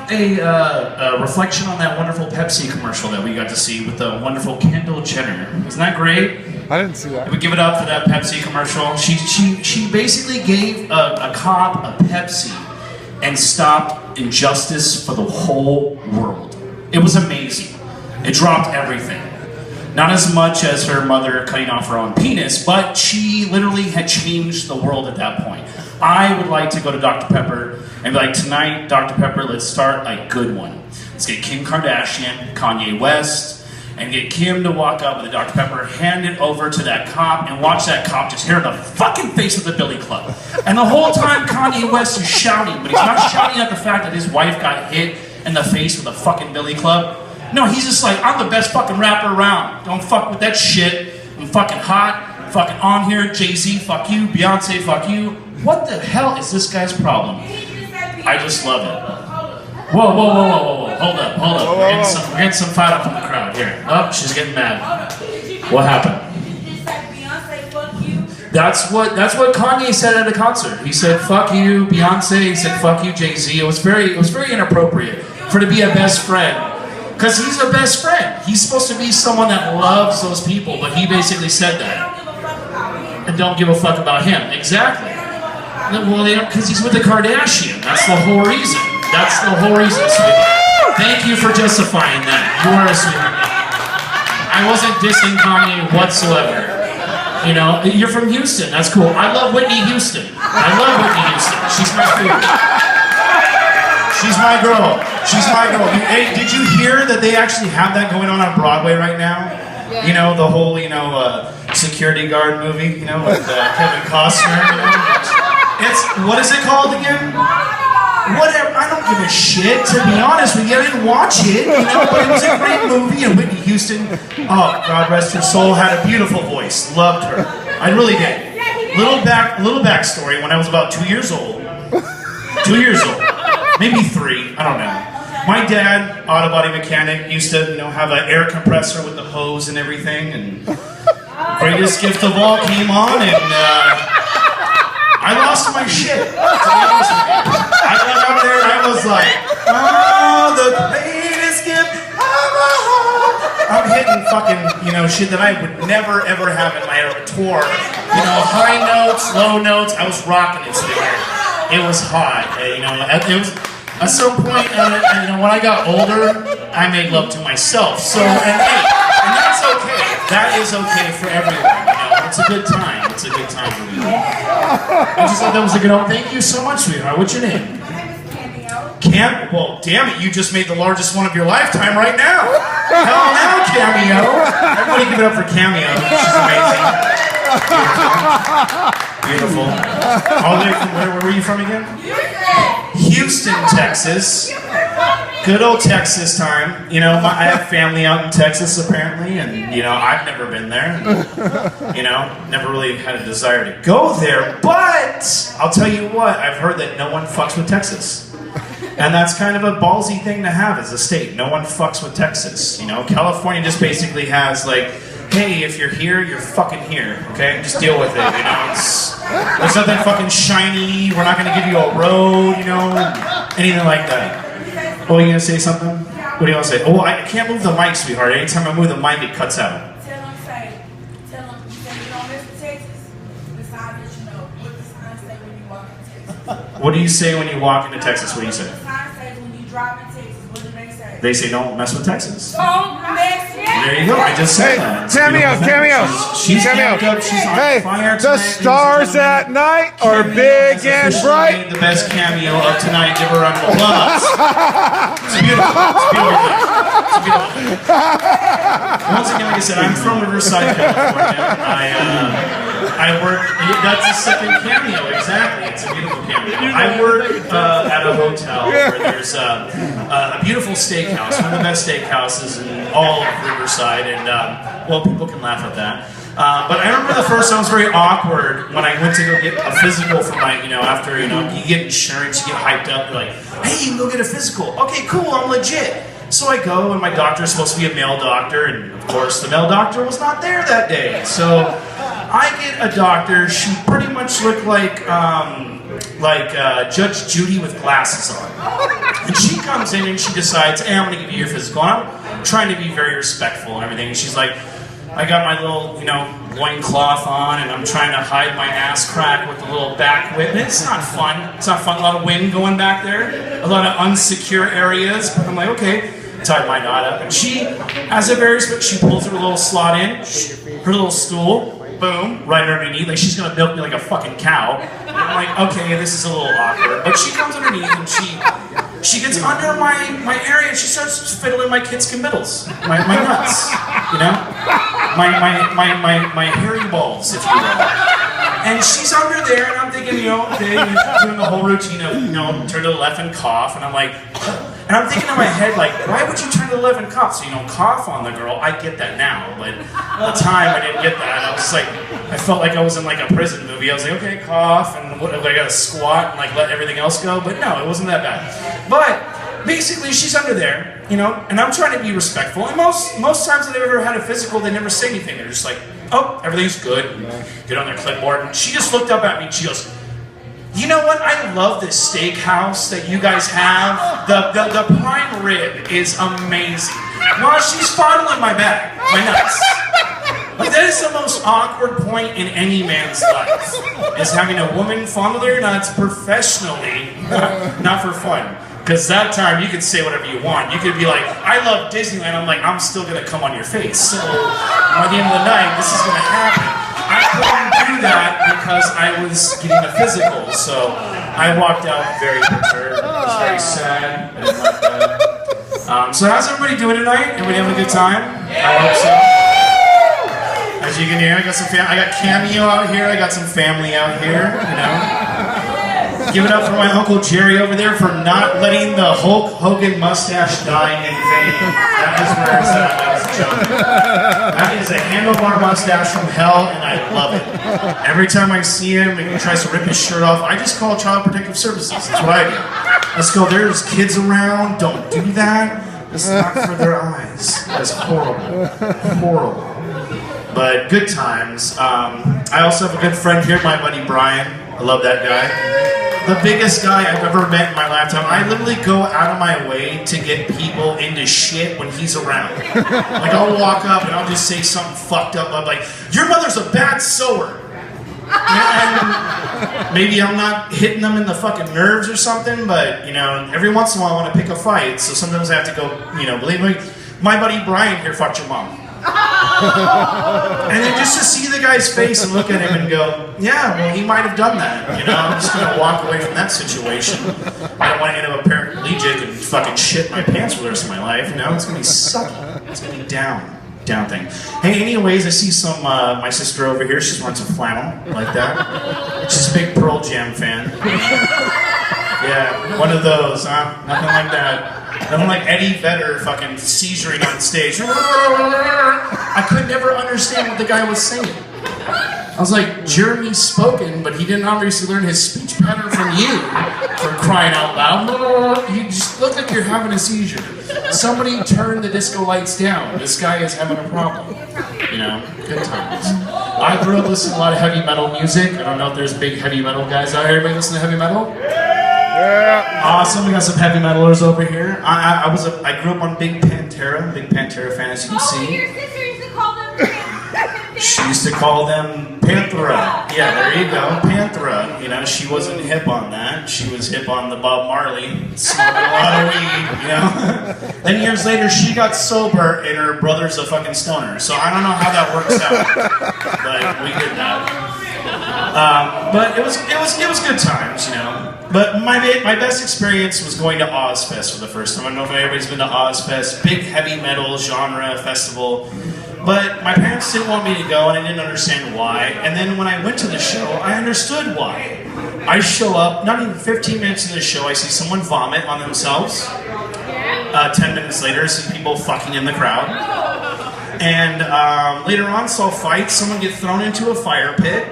have a reflection on that wonderful Pepsi commercial that we got to see with the wonderful Kendall Jenner. Isn't that great? I didn't see that. We give it up for that Pepsi commercial. She basically gave a cop a Pepsi and stopped injustice for the whole world. It was amazing. It dropped everything. Not as much as her mother cutting off her own penis, but she literally had changed the world at that point. I would like to go to Dr. Pepper and be like, tonight, Dr. Pepper, let's start a good one. Let's get Kim Kardashian, Kanye West, and get Kim to walk up with a Dr. Pepper, hand it over to that cop, and watch that cop just hit her in the fucking face with a billy club. And the whole time Kanye West is shouting, but he's not shouting at the fact that his wife got hit in the face with a fucking billy club. No, he's just like, I'm the best fucking rapper around. Don't fuck with that shit. I'm fucking hot, fucking on here. Jay-Z, fuck you. Beyonce, fuck you. What the hell is this guy's problem? I just love it. Whoa. Hold up. We're getting some fight up from the crowd here. Oh, she's getting mad. What happened? That's what Kanye said at a concert. He said, fuck you, Beyonce. He said, fuck you, Jay-Z. It was very inappropriate for to be a best friend. Because he's a best friend. He's supposed to be someone that loves those people, but he basically said that. And don't give a fuck about him. Exactly. Well, because he's with the Kardashian. That's the whole reason. That's the whole reason, sweetheart. Thank you for justifying that. You are a sweetheart. I wasn't dissing Kanye whatsoever. You know, you're from Houston. That's cool. I love Whitney Houston. She's my favorite. She's my girl. Hey, did you hear that they actually have that going on Broadway right now? Yeah. You know, the whole, security guard movie, with Kevin Costner, It's, what is it called again? Whatever, I don't give a shit, to be honest with you. I didn't watch it, but it was a great movie, and Whitney Houston, oh, God rest her soul, had a beautiful voice. Loved her. I really did. Little backstory, when I was about 2 years old. 2 years old. Maybe 3, I don't know. My dad, auto body mechanic, used to, have an air compressor with the hose and everything, and greatest gift of all came on, and I lost my shit, to be honest with you. I got up there and I was like, oh, the greatest gift of all. I'm hitting fucking, shit that I would never, ever have in my tour. High notes, low notes, I was rocking it, sweetheart. It was hot, it was, at some point, when I got older, I made love to myself, so, and that's okay, that is okay for everyone, it's a good time for me. I just thought that was a good one. Thank you so much, sweetheart. What's your name? My name is Cameo. Well, damn it, you just made the largest one of your lifetime right now. Hell now, Cameo. Everybody give it up for Cameo, she's amazing. Beautiful. All the way from where were you from again? Houston, Texas. Good old Texas time. I have family out in Texas apparently, and I've never been there. Never really had a desire to go there, but I'll tell you what, I've heard that no one fucks with Texas. And that's kind of a ballsy thing to have as a state. No one fucks with Texas. California just basically has hey, if you're here, you're fucking here, okay? Just deal with it, there's nothing fucking shiny, we're not gonna give you a road, anything like that. Oh, you gonna say something? What do you want to say? Oh, I can't move the mic, sweetheart. Anytime I move the mic, it cuts out. Tell them you don't miss Texas. Besides that, what the sign say when you walk into Texas? What do you say when you walk into Texas? What do you say? The sign says when you drive in Texas, what do they say? They say don't mess with Texas. Don't mess with Texas. There you go. I just said that. Cameo. She's camped up. She's on fire tonight. The stars at night are big and bright. The best cameo of tonight. Give her a round of applause. It's beautiful. Once again, like I said, I'm from Riverside, California. I work. That's a second cameo. Exactly. It's a beautiful cameo. I work at a hotel where there's a beautiful steakhouse, one of the best steakhouses in all of Riverside, and people can laugh at that. But I remember the first time it was very awkward when I went to go get a physical for my, after, you get insurance, you get hyped up, you're like, hey, you can go get a physical. Okay, cool, I'm legit. So I go, and my doctor is supposed to be a male doctor, and of course the male doctor was not there that day. So I get a doctor, she pretty much looked like Judge Judy with glasses on. And she comes in and she decides, hey, I'm gonna give you your physical. And I'm trying to be very respectful and everything. And she's like, I got my little, loincloth on, and I'm trying to hide my ass crack with the little back whip. And it's not fun. It's not fun. A lot of wind going back there. A lot of unsecure areas. But I'm like, okay. Tied my knot up. And she, as a very, she pulls her little slot in, her little stool, boom, right underneath. Like she's gonna milk me like a fucking cow. And I'm like, okay, this is a little awkward. But she comes underneath and she gets under my area and she starts fiddling my kids' committles, my nuts, my hairy balls, if you will. And she's under there, and I'm thinking, okay, doing the whole routine of, turn to the left and cough, and I'm like, and I'm thinking in my head, like, why would you turn to the left and cough? So, cough on the girl. I get that now, but at the time I didn't get that. I was just like, I felt like I was in like a prison movie. I was like, okay, cough, and what, I gotta squat and like let everything else go. But no, it wasn't that bad. But basically, she's under there, and I'm trying to be respectful. And most times that I've ever had a physical, they never say anything. They're just like, oh, everything's good. Get on their clipboard. And she just looked up at me and she goes, you know what? I love this steakhouse that you guys have. The prime rib is amazing. While she's fondling my back, my nuts. Like that is the most awkward point in any man's life, is having a woman fondle their nuts professionally, not for fun. Because that time you could say whatever you want. You could be like, I love Disneyland. I'm like, I'm still gonna come on your face. So by the end of the night, this is gonna happen. I couldn't do that because I was getting a physical. So I walked out very perturbed. It was very sad. I didn't like that. So how's everybody doing tonight? Everybody having a good time? I hope so. As you can hear, I got some I got Cameo out here. I got some family out here. Give it up for my Uncle Jerry over there for not letting the Hulk Hogan mustache die in vain. That is where it's at, ladies and gentlemen. That is a handlebar mustache from hell, and I love it. Every time I see him and he tries to rip his shirt off, I just call Child Protective Services. That's what I do. Let's go, there's kids around, don't do that. This is not for their eyes. That's horrible. Horrible. But good times. I also have a good friend here, my buddy Brian. I love that guy. The biggest guy I've ever met in my lifetime. I literally go out of my way to get people into shit when he's around. Like I'll walk up and I'll just say something fucked up. I'm like, your mother's a bad sewer. And maybe I'm not hitting them in the fucking nerves or something, but every once in a while I want to pick a fight. So sometimes I have to go, believe me, my buddy Brian here fucked your mom. And then just to see the guy's face and look at him and go, yeah, well, he might have done that. I'm just going to walk away from that situation. I don't want to end up a paraplegic and fucking shit my pants for the rest of my life. It's going to be sucky. It's going to be down thing. Hey, anyways, I see some, my sister over here, she's wearing some flannel like that. She's a big Pearl Jam fan. Yeah, one of those, huh? Nothing like that. Nothing like Eddie Vedder fucking seizuring on stage. I could never understand what the guy was saying. I was like, Jeremy's spoken, but he didn't obviously learn his speech pattern from you, for crying out loud. You just look like you're having a seizure. Somebody turn the disco lights down. This guy is having a problem. Good times. I grew up listening to a lot of heavy metal music. I don't know if there's big heavy metal guys out here. Anybody listen to heavy metal? Yeah. Awesome, we got some heavy metalers over here. I grew up on big Pantera fan, as you can see. Oh, your sister used to call them She used to call them Panthera. Yeah, there you go, Panthera. She wasn't hip on that. She was hip on the Bob Marley, smoking a lot of weed, Then years later, she got sober and her brother's a fucking stoner. So I don't know how that works out, but we did that. But it was good times, But my best experience was going to Ozfest for the first time. I don't know if anybody's been to Ozfest, big heavy metal genre festival. But my parents didn't want me to go, and I didn't understand why. And then when I went to the show, I understood why. I show up, not even 15 minutes into the show, I see someone vomit on themselves. 10 minutes later, I see people fucking in the crowd. And later on, saw fights, someone get thrown into a fire pit.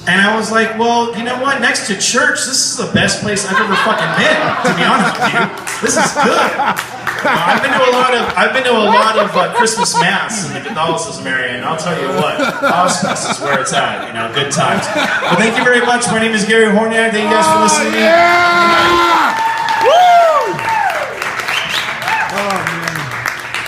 And I was like, well, you know what? Next to church, this is the best place I've ever fucking been, to be honest with you. This is good. I've been to a lot of Christmas Mass in the Catholicism area, and I'll tell you what, Ozfest is where it's at, good times. Well, thank you very much. My name is Gary Hornyak. Thank you guys for listening to me.